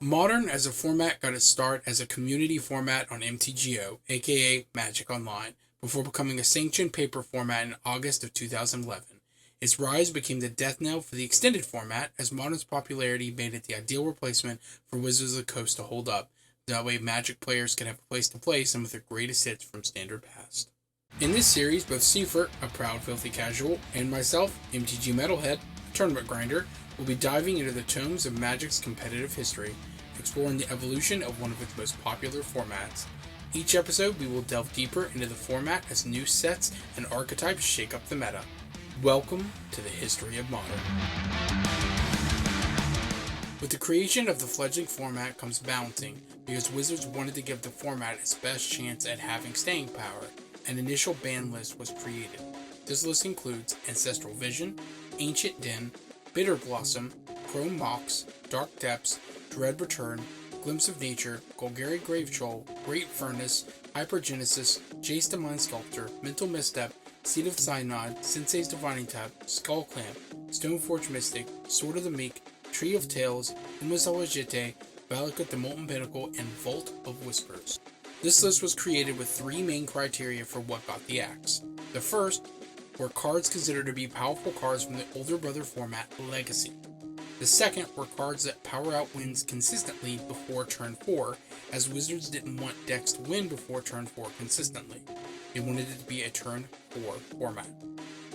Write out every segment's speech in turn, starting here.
Modern as a format got its start as a community format on MTGO, aka Magic Online, before becoming a sanctioned paper format in August of 2011. Its rise became the death knell for the extended format, as Modern's popularity made it the ideal replacement for Wizards of the Coast to hold up. That way Magic players can have a place to play some of their greatest hits from Standard past. In this series, both Sefer, a proud filthy casual, and myself, MTG Metalhead, a tournament grinder, will be diving into the tomes of Magic's competitive history, exploring the evolution of one of its most popular formats. Each episode, we will delve deeper into the format as new sets and archetypes shake up the meta. Welcome to the history of Modern. With the creation of the fledgling format comes balancing, because Wizards wanted to give the format its best chance at having staying power. An initial ban list was created. This list includes Ancestral Vision, Ancient Den, Bitter Blossom, Chrome Mox, Dark Depths, Dread Return, Glimpse of Nature, Golgari Gravetroll, Great Furnace, Hypergenesis, Jace the Mind Sculptor, Mental Misstep, Seed of Synod, Sensei's Divining Tap, Skull Clamp, Stoneforge Mystic, Sword of the Meek, Tree of Tales, Umazawa Jite, Valakut the Molten Pinnacle, and Vault of Whispers. This list was created with three main criteria for what got the axe. The first were cards considered to be powerful cards from the older brother format Legacy. The second were cards that power out wins consistently before turn 4, as Wizards didn't want decks to win before turn 4 consistently. They wanted it to be a turn 4 format.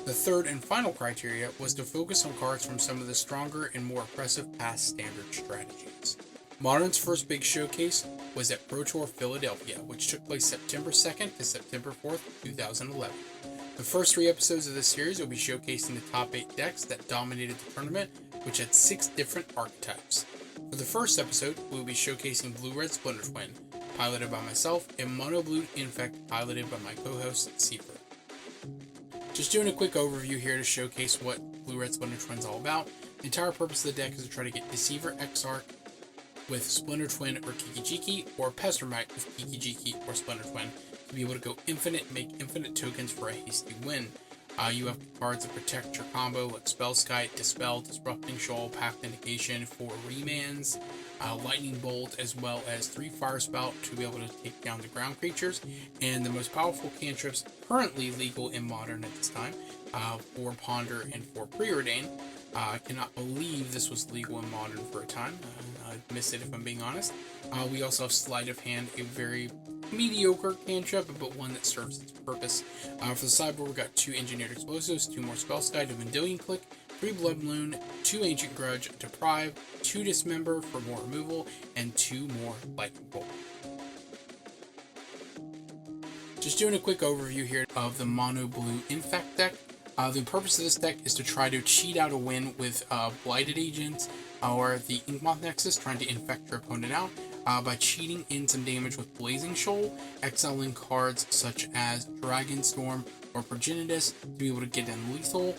The third and final criteria was to focus on cards from some of the stronger and more oppressive past standard strategies. Modern's first big showcase was at Pro Tour Philadelphia, which took place September 2nd to September 4th, 2011. The first 3 episodes of this series will be showcasing the top 8 decks that dominated the tournament, which had 6 different archetypes. For the first episode, we will be showcasing Blue-Red Splinter Twin, piloted by myself, and Mono Blue Infect, piloted by my co-host, Sefer. Just doing a quick overview here to showcase what Blue-Red Splinter Twin is all about. The entire purpose of the deck is to try to get Deceiver Exarch with Splinter Twin or Kiki-Jiki, or Pestermite with Kiki-Jiki or Splinter Twin, to be able to go infinite and make infinite tokens for a hasty win. You have cards that protect your combo like Spellskite, Dispel, Disrupting Shoal, Pact Indication, 4 Remands, Lightning Bolt, as well as 3 Fire Spout to be able to take down the ground creatures, and the most powerful cantrips currently legal in Modern at this time, 4 Ponder and 4 Preordain. I cannot believe this was legal in Modern for a time. I missed it if I'm being honest. We also have Sleight of Hand, a very mediocre cantrip, but one that serves its purpose. For the sideboard, we got 2 Engineered Explosives, 2 more Spellskite, a Vendilion Click, 3 Blood Moon, 2 Ancient Grudge, Deprive, 2 Dismember for more removal, and 2 more Lightning Bolt. Just doing a quick overview here of the Mono Blue Infect deck. The purpose of this deck is to try to cheat out a win with Blighted Agents or the Inkmoth Nexus, trying to infect your opponent out by cheating in some damage with Blazing Shoal, exiling cards such as Dragonstorm or Progenitus to be able to get in lethal.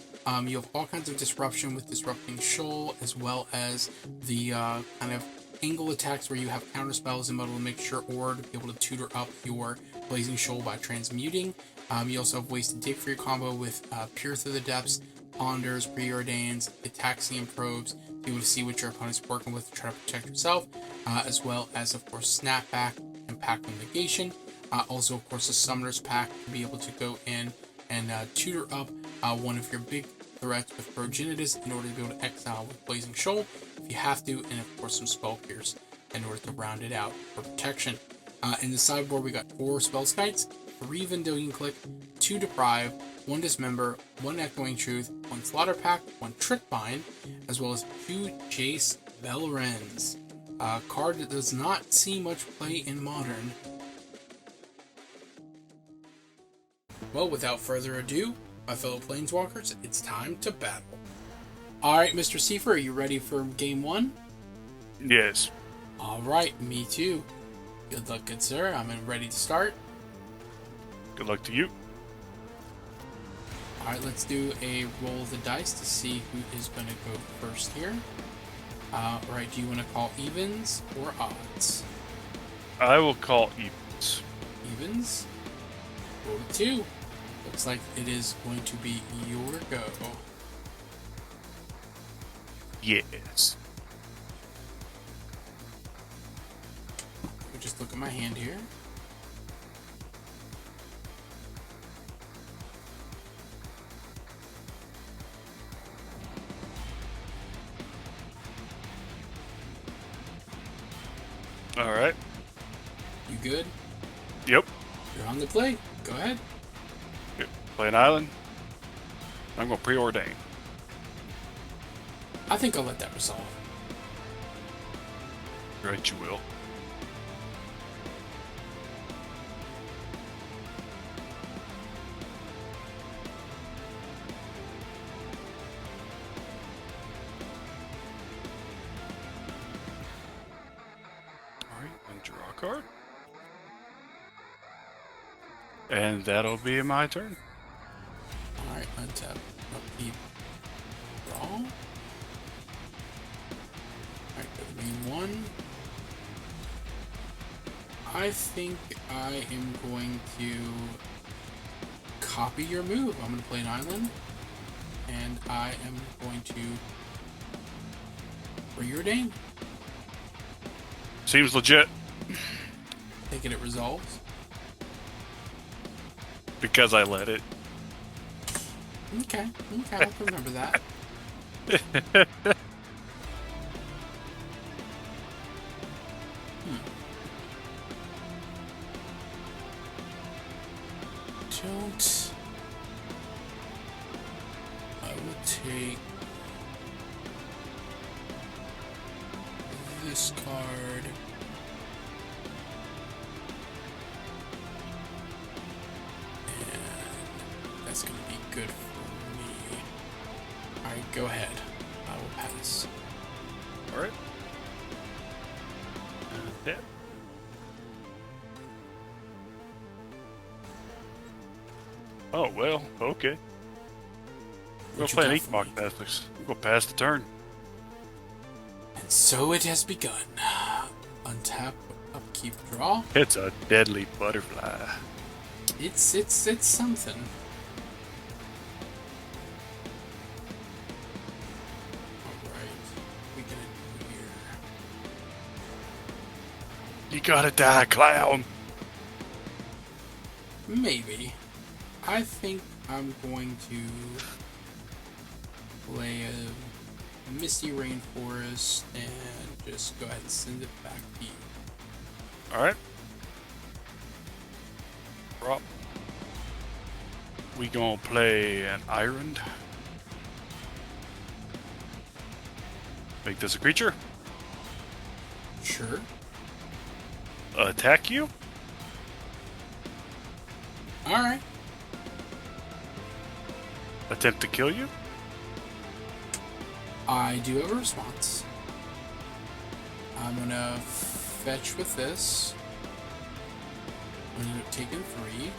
You have all kinds of disruption with Disrupting Shoal, as well as the kind of angle attacks where you have counter spells and able to make sure or to be able to tutor up your Blazing Shoal by transmuting. You also have ways to dig for your combo with Peer Through the Depths, Ponders, Preordains, Ataxian Probes, to be able to see what your opponent's working with to try to protect yourself, as well as, of course, Snapback and Pact of Negation. Also, of course, the Summoner's Pact to be able to go in and tutor up one of your big threats with Progenitus in order to be able to exile with Blazing Shoal if you have to, and of course some Spell Pierce in order to round it out for protection. In the sideboard, we got 4 Spellskites, 3 Vendilion Click, 2 Deprive, 1 Dismember, 1 Echoing Truth, 1 Slaughter Pact, 1 Trick Bind, as well as 2 Jace Belrens, a card that does not see much play in Modern. Well, without further ado, my fellow Planeswalkers, it's time to battle. Alright, Mr. Sefer, are you ready for Game 1? Yes. Alright, me too. Good luck, good sir. I'm ready to start. Good luck to you. Alright, let's do a roll of the dice to see who is going to go first here. Alright, do you want to call evens or odds? I will call evens. Evens? Roll 2. Looks like it is going to be your go. Yes. just look at my hand here. All right. You good? Yep. You're on the play. Go ahead. Yep. Play an island. I'm going to preordain. I think I'll let that resolve. Right, you will. Alright, and draw a card. And that'll be my turn. Alright, untap. Upkeep. Draw. Alright, go to main one. I think I am going to copy your move. I'm going to play an island. And I am going to preordain. Seems legit. Thinking it resolves. Because I let it. Okay, I'll remember that. Don't. I will take this card. And that's going to be good for me. Alright, go ahead. I will pass. Alright. Yeah. Oh, well, okay. We'll What you play an got 8 for mock me? Catholics. We'll pass the turn. And so it has begun. Untap, upkeep, draw. It's a deadly butterfly. It's something. Alright. We gonna do here. You gotta die, clown. Maybe. I think I'm going to play a Misty Rainforest and just go ahead and send it back to you. Alright. Rob. We gonna play an Iron. Make this a creature. Sure. Attack you. Alright. Attempt to kill you. I do have a response. I'm gonna fetch with this. I'm gonna end up taking 3.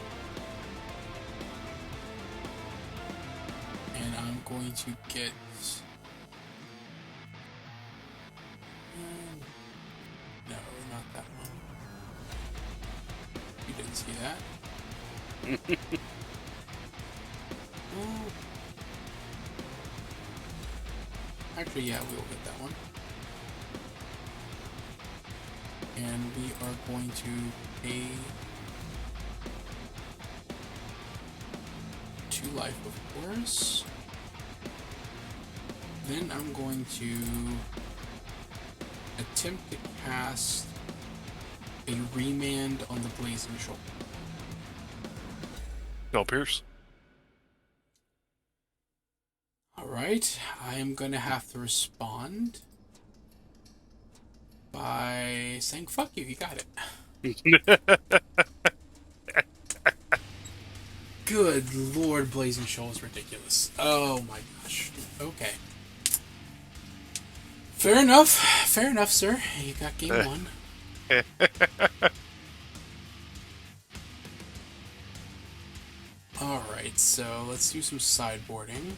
And I'm going to get... no, not that one. You didn't see that. Oh. Actually, yeah, we'll get that one. And we are going to pay 2 life, of course. Then I'm going to attempt to cast a remand on the Blazing Shoulder. Spell Pierce. Alright, I am going to have to respond by saying, fuck you, you got it. Good lord, Blazing Shoal is ridiculous. Oh my gosh. Okay. Fair enough, sir. You got game 1. Alright, so let's do some sideboarding.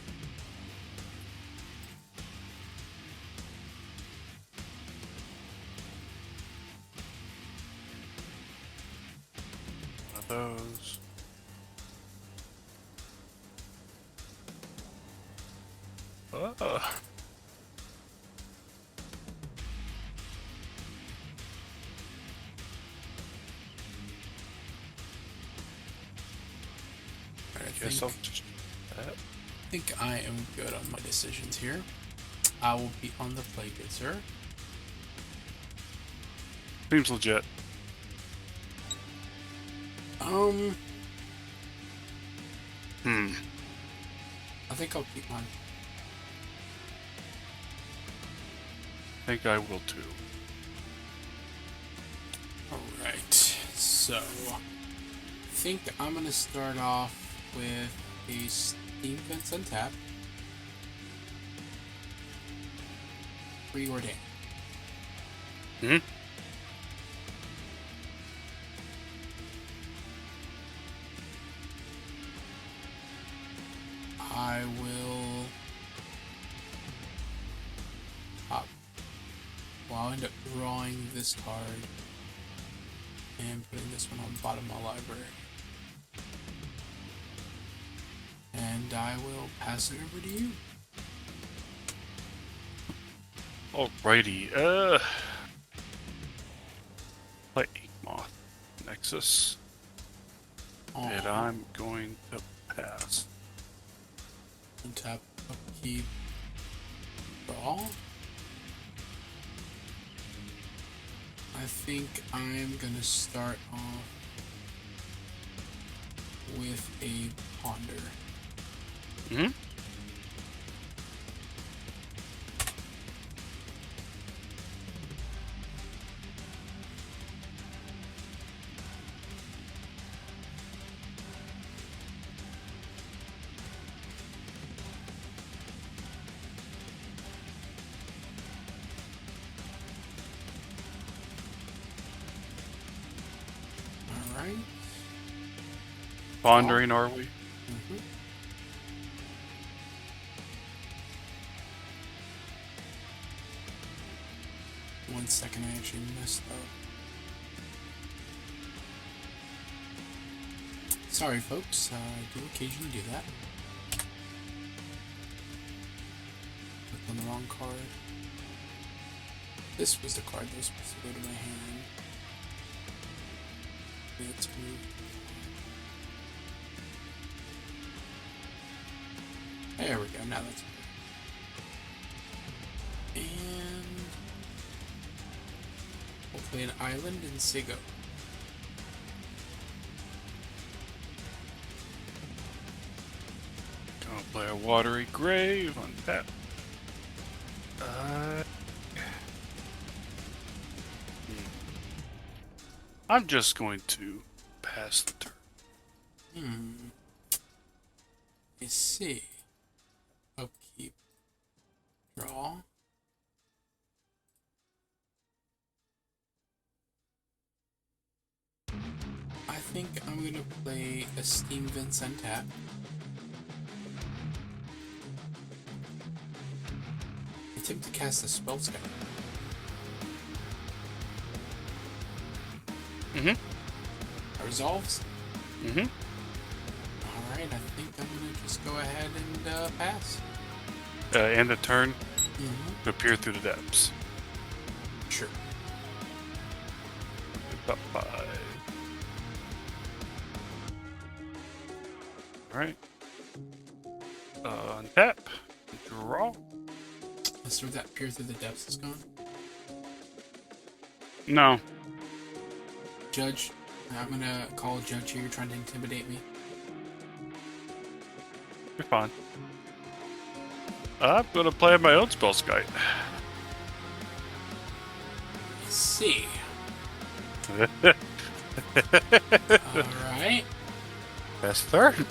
One of those. Oh. guess I'll just do that. I think I am good on my decisions here. I will be on the play, good sir. Seems legit. I think I'll keep mine. I think I will too. Alright, so I think I'm gonna start off with a Steam Vents Untap. Preordain. I will pop. Well, I'll end up drawing this card and putting this one on the bottom of my library. And I will pass it over to you. Alrighty. Play Moth Nexus. And I'm going to pass. Untap, upkeep, draw. I think I'm gonna start off with a ponder. Alright. Pondering, are we? Mm-hmm. 1 second, I actually messed up. Sorry, folks. I do occasionally do that. Clicked on the wrong card. This was the card that was supposed to go to my hand. Let's move. There we go. Now that's good. And we'll play an island in Sigo. Gonna play a Watery Grave on that. I'm just going to pass the turn. I see. Upkeep. Draw. I think I'm gonna play a Steam Vents Untap. Attempt to cast a spell scout. That resolves. Alright, I think I'm gonna just go ahead and pass. End the turn. To appear through the depths. Sure. About 5. Alright. Untap. Draw. Let's see what that peer through the depths is gone. No. Judge. I'm gonna call a judge here. You're trying to intimidate me. You're fine. I'm gonna play my own spell sky. Let's see. Alright. That's third.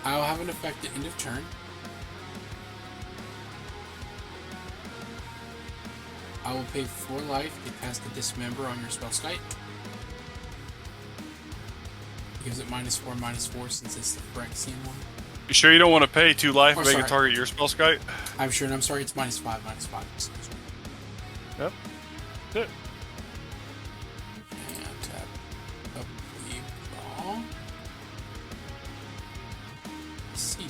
I'll have an effect at end of turn. I will pay 4 life to cast a Dismember on your Spellskite. It gives it -4/-4 since it's the Phyrexian one. You sure you don't want to pay 2 life and make sorry. it target your spell sky? I'm sure, and I'm sorry, it's -5/-5. Excuse me. Yep. Good. And tap upkeep, draw. See.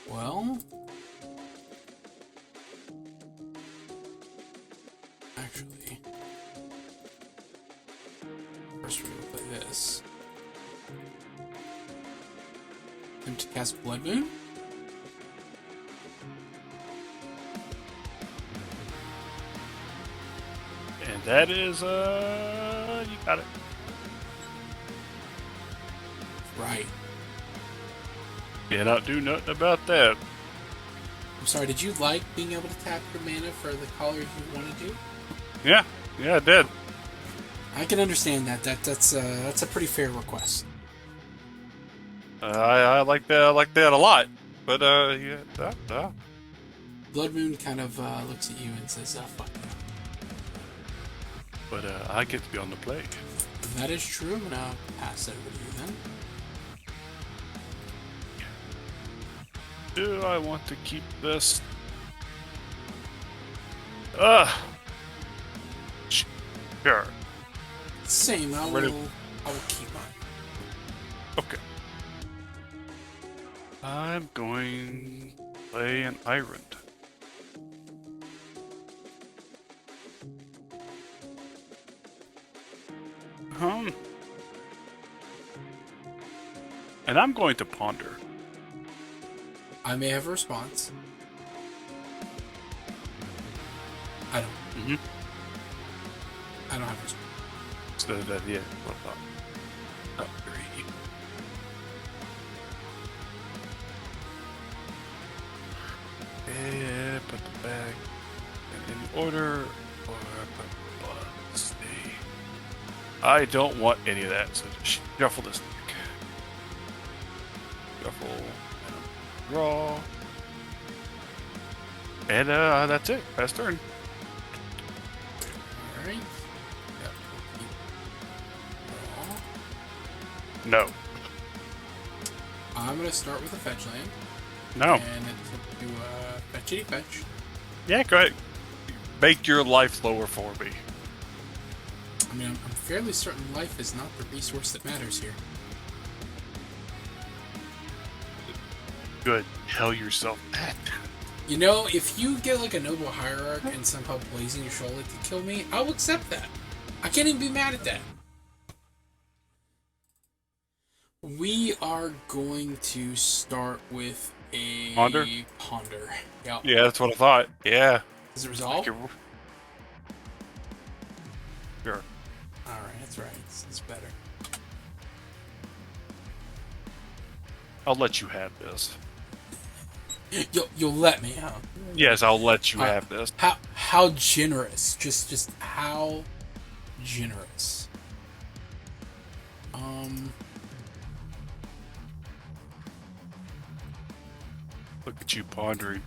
Well, actually, first we're gonna play this. Attempt to cast Blood Moon. And that is, you got it. Right. Cannot do nothing about that. I'm sorry, did you like being able to tap your mana for the color you want to do? Yeah, I did. I can understand that. That's a pretty fair request. I like that. I like that a lot. But yeah. Blood Moon kind of looks at you and says, fuck you. But I get to be on the play. That is true. I'm gonna pass it over to you then. Do I want to keep this? Sure. Same. I will keep mine. Okay. I'm going to play an Iron. And I'm going to ponder. I may have a response. I don't. Mm-hmm. I don't have a response. So that, yeah, what about? Oh, great. And put the bag in any order, or put stay. I don't want any of that, so just shuffle this deck. Shuffle, and draw. And that's it. Pass turn. Alright. Yep. No. I'm gonna start with a fetch land. No. And attempt to fetchity fetch. Yeah, go ahead. Make your life lower for me. I mean, I'm fairly certain life is not the resource that matters here. Good. Tell yourself that. You know, if you get like a noble hierarch and somehow blazing your shoulder to kill me, I'll accept that. I can't even be mad at that. We are going to start with a Ponder? Ponder. Yep. Yeah, that's what I thought. Yeah. Is it resolved? Sure. Alright, that's right. It's better. I'll let you have this. You'll let me, huh? Yes, I'll let you have this. How generous. Just how generous. Look at you pondering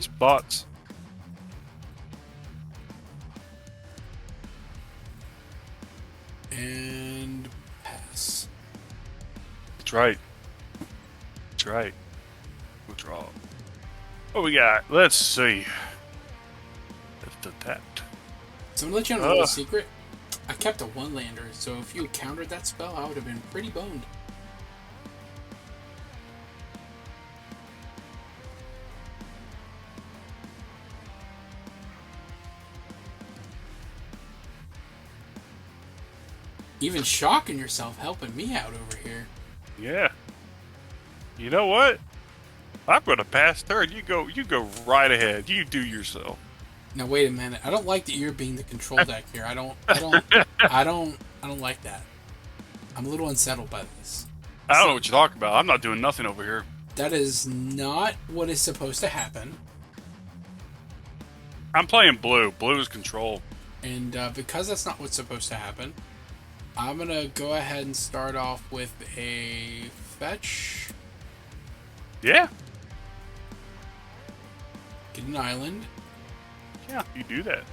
spots. And pass. That's right. That's right. Withdraw. What we got? Let's see. Let's do that. So I'm gonna let you know a little secret. I kept a one-lander, so if you had countered that spell, I would have been pretty boned. Even shocking yourself, helping me out over here. Yeah. You know what? I'm gonna pass turn. You go right ahead. You do yourself. Now wait a minute. I don't like that you're being the control deck here. I don't like that. I'm a little unsettled by this. I don't know what you're talking about. I'm not doing nothing over here. That is not what is supposed to happen. I'm playing blue. Blue is control. And because that's not what's supposed to happen, I'm going to go ahead and start off with a fetch. Yeah. Get an island. Yeah, you do that.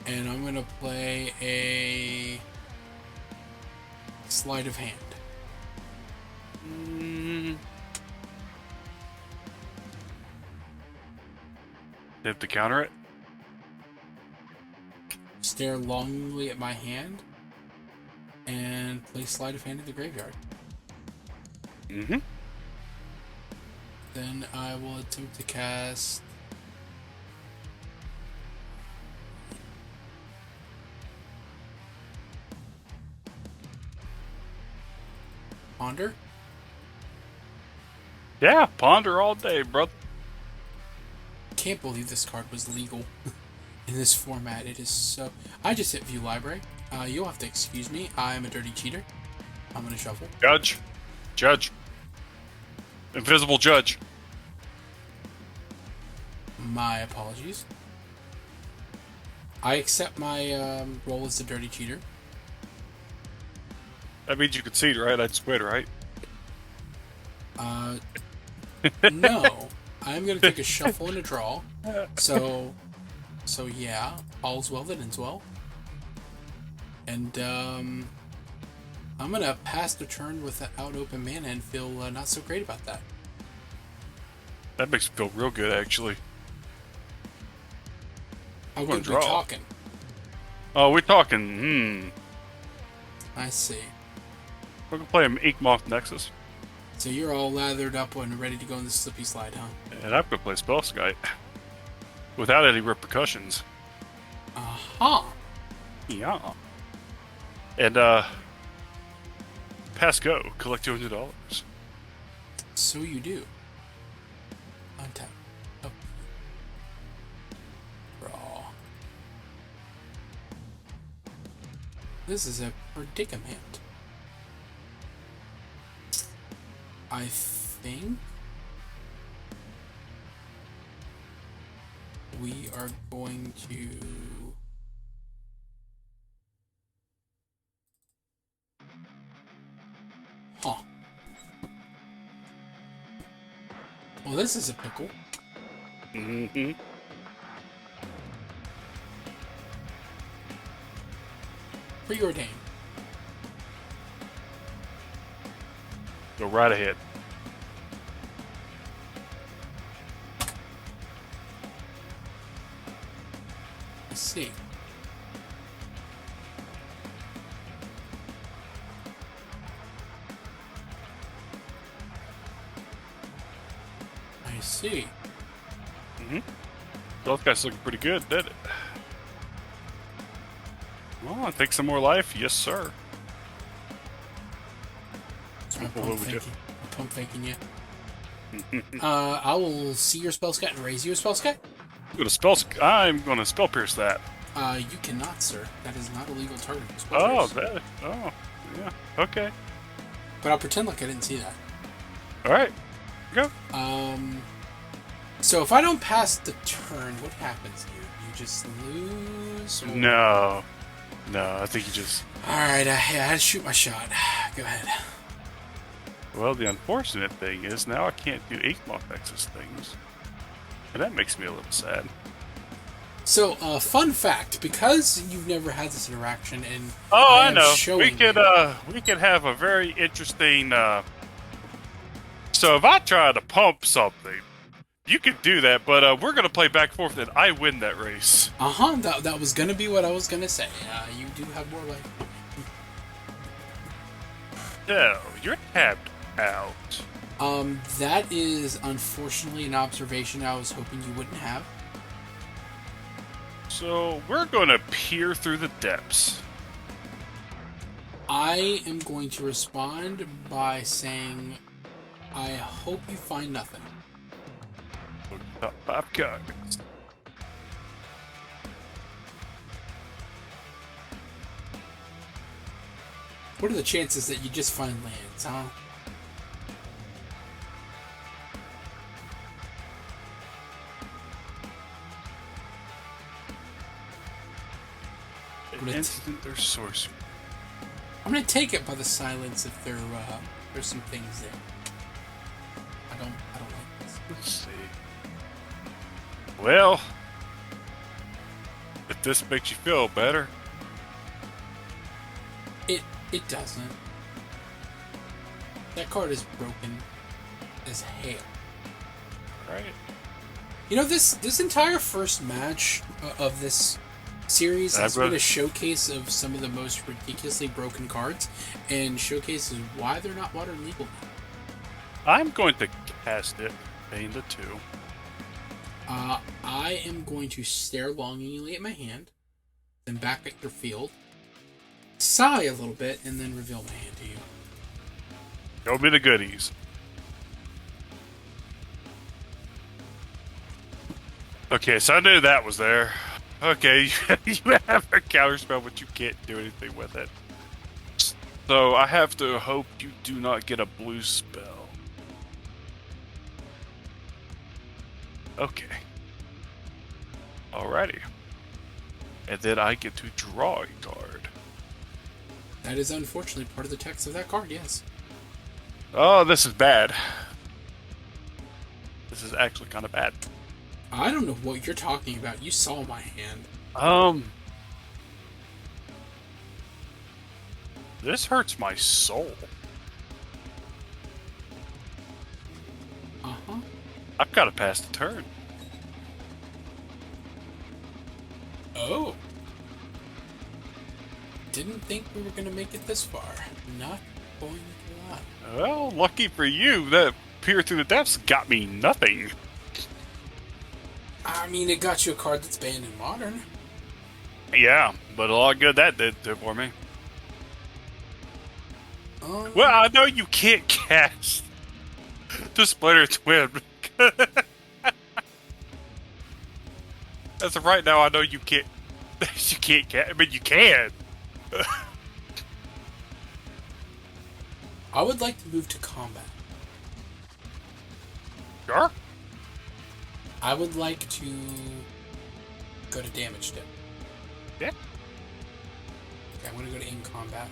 And I'm going to play a sleight of hand. Have to counter it? Stare longingly at my hand. And play sleight of hand in the graveyard. Mm-hmm. Then I will attempt to cast... Ponder? Yeah, ponder all day, brother. Can't believe this card was legal in this format. It is so... I just hit view library. You'll have to excuse me. I'm a dirty cheater. I'm gonna shuffle. Judge. Judge. Invisible judge. My apologies. I accept my role as the dirty cheater. That means you concede, right? I just quit, right? No. I'm gonna take a shuffle and a draw. So yeah, all's well that ends well. And I'm gonna pass the turn without open mana and feel not so great about that. That makes me feel real good, actually. How gonna good we draw. talking? Oh, we're talking. I see. We're gonna play an Inkmoth Nexus, So you're all lathered up and ready to go in the slippy slide, huh? and I'm gonna play Spellskite without any repercussions. Aha! Yeah. And pass go. Collect $200. So you do. Untap. Up. Draw. This is a predicament. I think we are going to... Huh. Well, this is a pickle. Mm-hmm. Preordained. Go right ahead. I see. I see. Mm-hmm. Both guys looking pretty good, did it? Well, I think some more life. Yes, sir. So I'm What would we do? pump faking you. I will see your spell scat and raise you a spell scat. I'm gonna spell pierce that. You cannot, sir. That is not a legal target. Oh, that. Oh, yeah. Okay. But I'll pretend like I didn't see that. All right. Go. So if I don't pass the turn, what happens here? You just lose? Or... No. I think you just. Alright, I had to shoot my shot. Go ahead. Well, the unfortunate thing is now I can't do Inkmoth Nexus things. And that makes me a little sad. So, fun fact, because you've never had this interaction and I know. showing We could have a very interesting so if I try to pump something, you could do that, but we're gonna play back and forth and I win that race. that was gonna be what I was gonna say. You do have more life. No, you're tapped out. That is unfortunately an observation I was hoping you wouldn't have. So we're gonna peer through the depths. I am going to respond by saying, I hope you find nothing. Top 5 cards. What are the chances that you just find lands, huh? Instant or sorcery. I'm gonna take it by the silence if there's some things there. I don't like this. Let's see. Well, if this makes you feel better. It doesn't. That card is broken as hell. Right. You know, this entire first match of this series has been a showcase of some of the most ridiculously broken cards, and showcases why they're not modern legal now. I'm going to cast it, paying the 2. I am going to stare longingly at my hand, then back at your field, sigh a little bit, and then reveal my hand to you. Show me the goodies. Okay, so I knew that was there. Okay, you have a counterspell, but you can't do anything with it. So I have to hope you do not get a blue spell. Okay. Alrighty. And then I get to draw a card. That is unfortunately part of the text of that card, yes. Oh, this is bad. This is actually kind of bad. I don't know what you're talking about. You saw my hand. This hurts my soul. Uh-huh. I've got to pass the turn. Oh. Didn't think we were going to make it this far. Not going to lie. Well, lucky for you, that Peer Through the Depths got me nothing. I mean, it got you a card that's banned in Modern. Yeah, but a lot of good that did for me. Well, I know you can't cast the Splinter Twin. As of right now, I know you can't. You can't cast. I mean, you can. I would like to move to combat. Sure. I would like to go to damage step. Yeah. Okay, I'm going to go to in combat.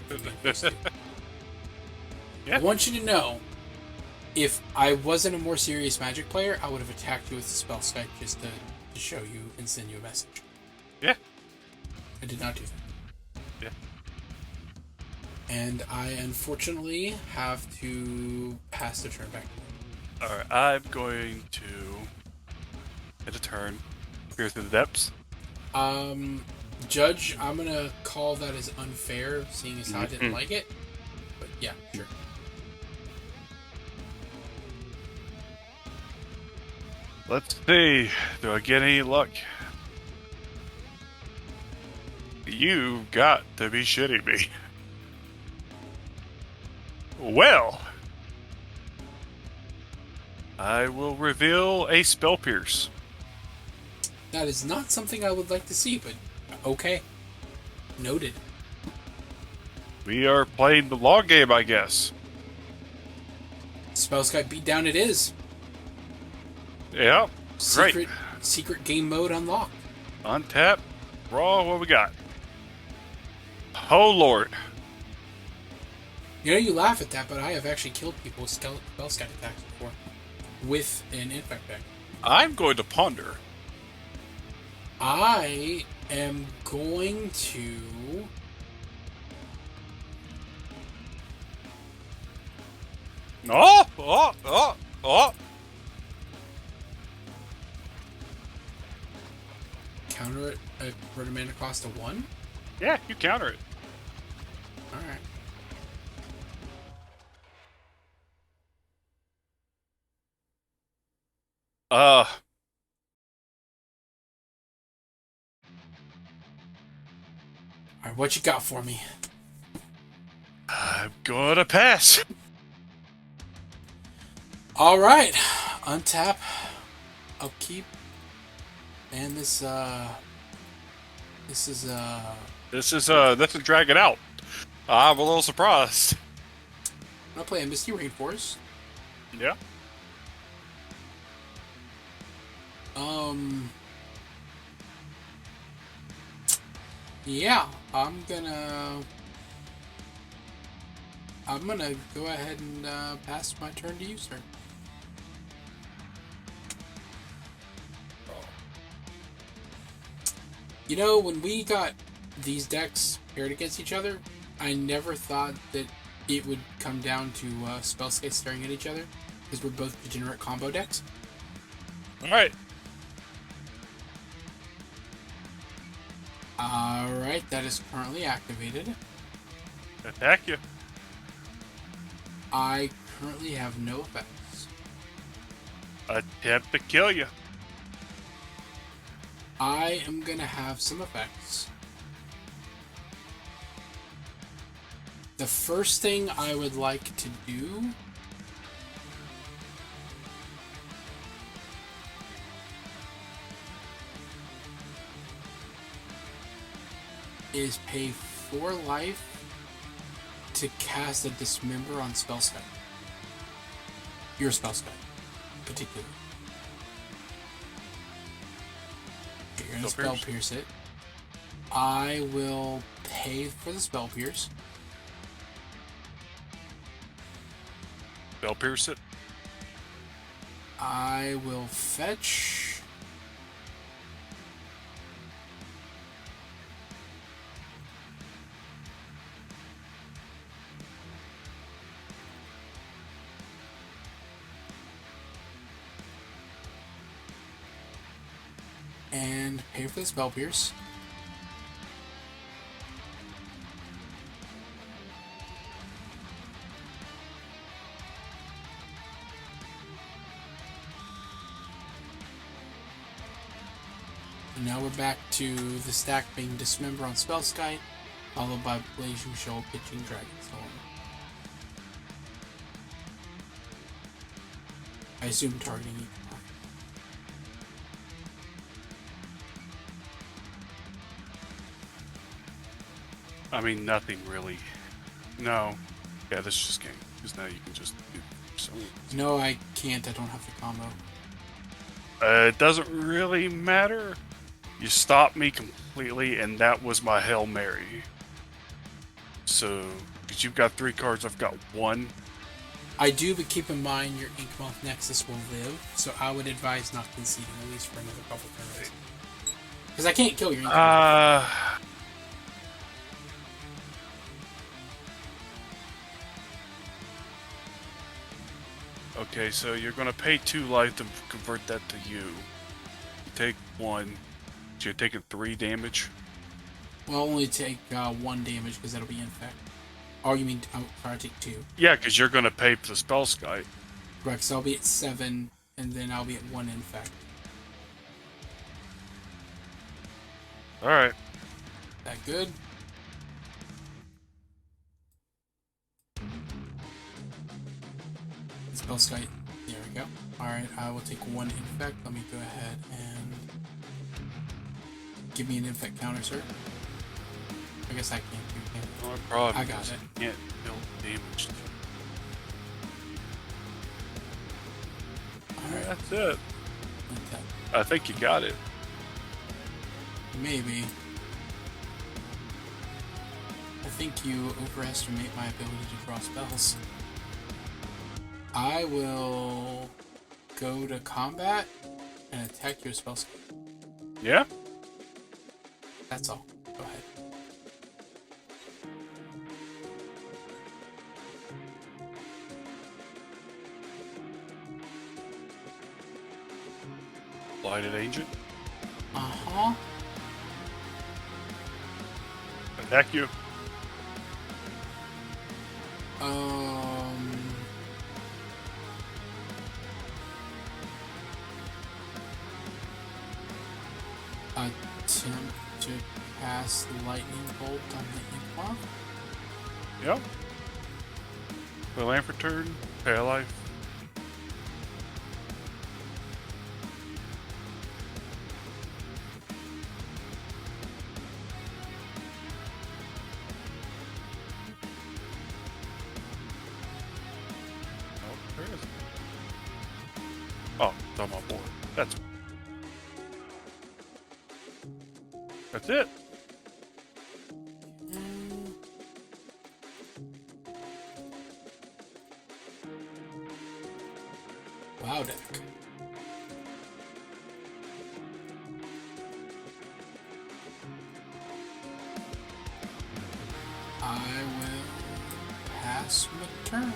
Yeah. I want you to know, if I wasn't a more serious Magic player, I would have attacked you with a spell Skype just to show you and send you a message. Yeah. I did not do that. Yeah. And I unfortunately have to pass the turn back. Alright, I'm going to get a turn. Peer Through the Depths. Judge, I'm gonna call that as unfair, seeing as how I didn't like it. But yeah, sure. Let's see. Do I get any luck? You've got to be shitting me. Well, I will reveal a Spell Pierce. That is not something I would like to see, but okay. Noted. We are playing the long game, I guess. Spell Skype beatdown it is. Yeah, great. Secret game mode unlocked. Untap. Raw, what we got? Oh, Lord. You know, you laugh at that, but I have actually killed people with Spell Skype attacks before. With an Infect deck. I'm going to ponder. I am going to... Oh! Counter it at converted mana cost of 1? Yeah, you counter it. Alright. Alright, what you got for me? I'm gonna pass. Alright. Untap. Upkeep. And this is dragging out. I'm a little surprised. I'm gonna play a Misty Rainforest. Yeah. Yeah, I'm gonna go ahead and pass my turn to you, sir. You know, when we got these decks paired against each other, I never thought that it would come down to Spellscape staring at each other, because we're both degenerate combo decks. Alright. Alright, that is currently activated. Attack you. I currently have no effects. Attempt to kill you. I am gonna have some effects. The first thing I would like to do is pay 4 life to cast a Dismember on Spellskite. Your Spellskite, particularly. Okay, you're gonna Spell Pierce it. I will pay for the Spell Pierce. Spell Pierce it. I will fetch. And pay for the Spell Pierce. And now we're back to the stack being Dismember on Spellskite, followed by Blazing Shoal, Pitching Dragonstorm. I assume targeting each one. I mean, nothing really. No. Yeah, this is just game. Because now you can just do so. No, I can't. I don't have the combo. It doesn't really matter. You stopped me completely, and that was my Hail Mary. So, because you've got 3 cards, I've got 1. I do, but keep in mind your Inkmoth Nexus will live, so I would advise not conceding, at least for another couple turns. Because I can't kill your Inkmoth. Okay, so you're gonna pay 2 life to convert that to you. You take 1. So you're taking 3 damage. Well, I'll only take 1 damage because that'll be infect. Oh, you mean? Oh, sorry, I take 2. Yeah, because you're gonna pay for the Spellskite. Correct. So I'll be at 7, and then I'll be at 1 infect. All right. That good? Spellskite. There we go. Alright, I will take 1 infect. Let me go ahead and give me an infect counter, sir. I guess I can't do damage. No problem. I got it. You can't deal damage. Alright. That's it. Okay. I think you got it. Maybe. I think you overestimate my ability to draw spells. I will go to combat and attack your spell skill. Yeah? That's all. Go ahead. Blighted Agent. Uh-huh. Attack you. Attempt to cast lightning bolt on the Inkmoth. Yep. The land for turn. Pay a life. Oh, there is. Oh, it's on my board. That's it. Wow, deck. I will pass my turn.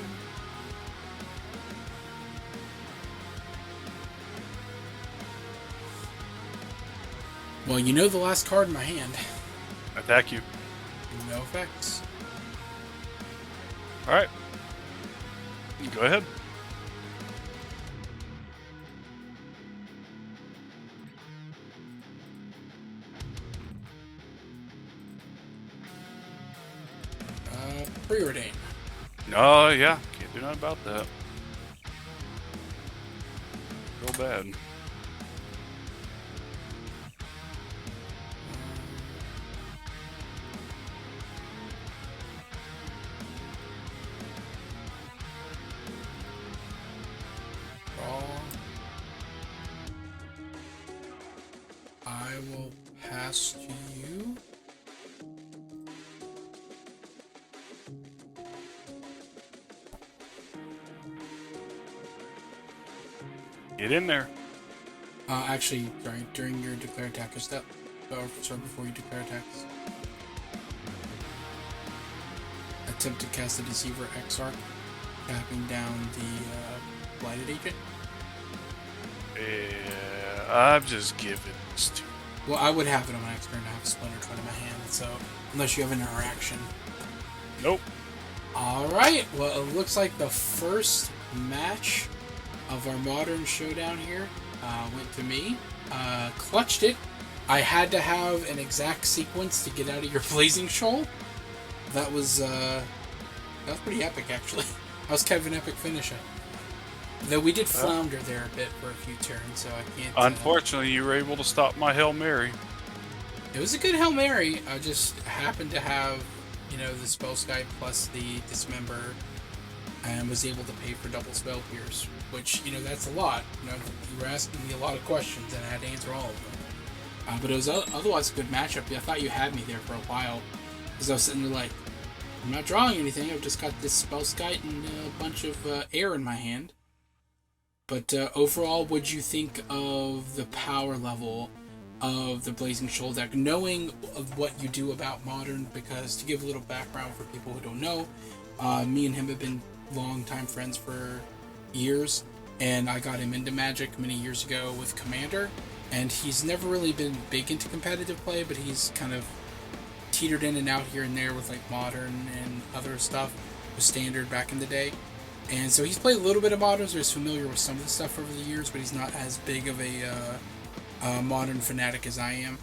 Well, you know the last card in my hand. Attack you. No effects. Alright. Go ahead. Preordain. Oh, yeah. Can't do nothing about that. Real bad. I will pass to you. Get in there. Actually, during your declare attacker step. Sorry, before you declare attacks. Attempt to cast the Deceiver Exarch, tapping down the Blighted Agent. Yeah, I'm just giving this to you. Well, I would have it on my next turn. I have a Splinter Twin in my hand, so unless you have an interaction. Nope. Alright, well, it looks like the first match of our Modern Showdown here went to me. Clutched it. I had to have an exact sequence to get out of your Blazing Shoal. That was pretty epic, actually. That was kind of an epic finisher. Though we did flounder there a bit for a few turns, so I can't... Unfortunately, you were able to stop my Hail Mary. It was a good Hail Mary. I just happened to have, the Spell Sky plus the Dismember, and was able to pay for double Spell Pierce, which, that's a lot. You were asking me a lot of questions, and I had to answer all of them. But it was otherwise a good matchup. I thought you had me there for a while, because I was sitting there like, I'm not drawing anything, I've just got this Spell Sky and a bunch of air in my hand. But overall, what'd you think of the power level of the Blazing Shoal deck, knowing of what you do about Modern? Because to give a little background for people who don't know, me and him have been long-time friends for years, and I got him into Magic many years ago with Commander, and he's never really been big into competitive play, but he's kind of teetered in and out here and there with like Modern and other stuff, with Standard back in the day. And so he's played a little bit of Modern, so he's familiar with some of the stuff over the years, but he's not as big of a Modern fanatic as I am.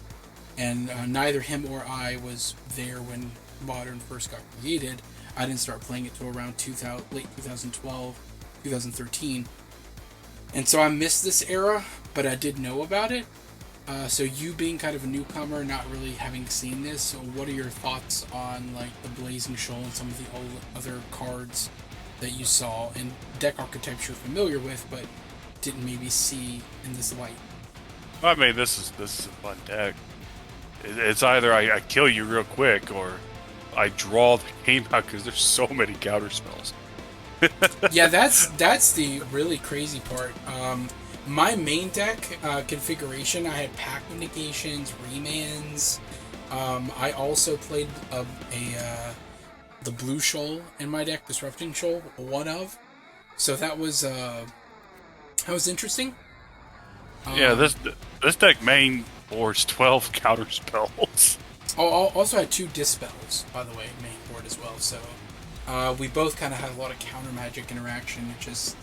And neither him or I was there when Modern first got created. I didn't start playing it till around late 2012, 2013. And so I missed this era, but I did know about it. So you being kind of a newcomer, not really having seen this, so what are your thoughts on like the Blazing Shoal and some of the other cards that you saw and deck archetypes you're familiar with, but didn't maybe see in this light? I mean, this is a fun deck. It's either I kill you real quick, or I draw the game out because there's so many counter spells. Yeah, that's the really crazy part. My main deck configuration, I had Pact of Negations, Remands. I also played the Blue Shoal in my deck, Disrupting Shoal, one of. So that was interesting. Yeah, this deck main boards 12 counter spells. Oh, also had 2 Dispels, by the way, main board as well. So we both kind of had a lot of counter magic interaction. It just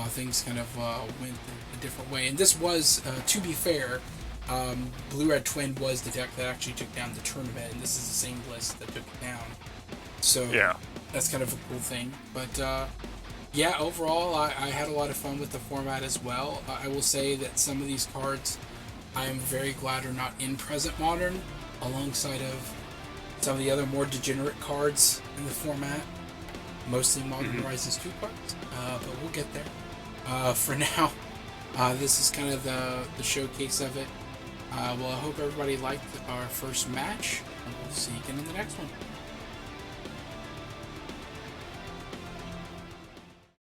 things kind of went a different way. And this was, to be fair, Blue Red Twin was the deck that actually took down the tournament, and this is the same list that took it down. So yeah, that's kind of a cool thing. But yeah, overall, I had a lot of fun with the format as well. I will say that some of these cards I am very glad are not in present Modern, alongside of some of the other more degenerate cards in the format. Mostly Modern Horizons 2 cards, but we'll get there. For now, this is kind of the showcase of it. Well, I hope everybody liked our first match, and we'll see you again in the next one.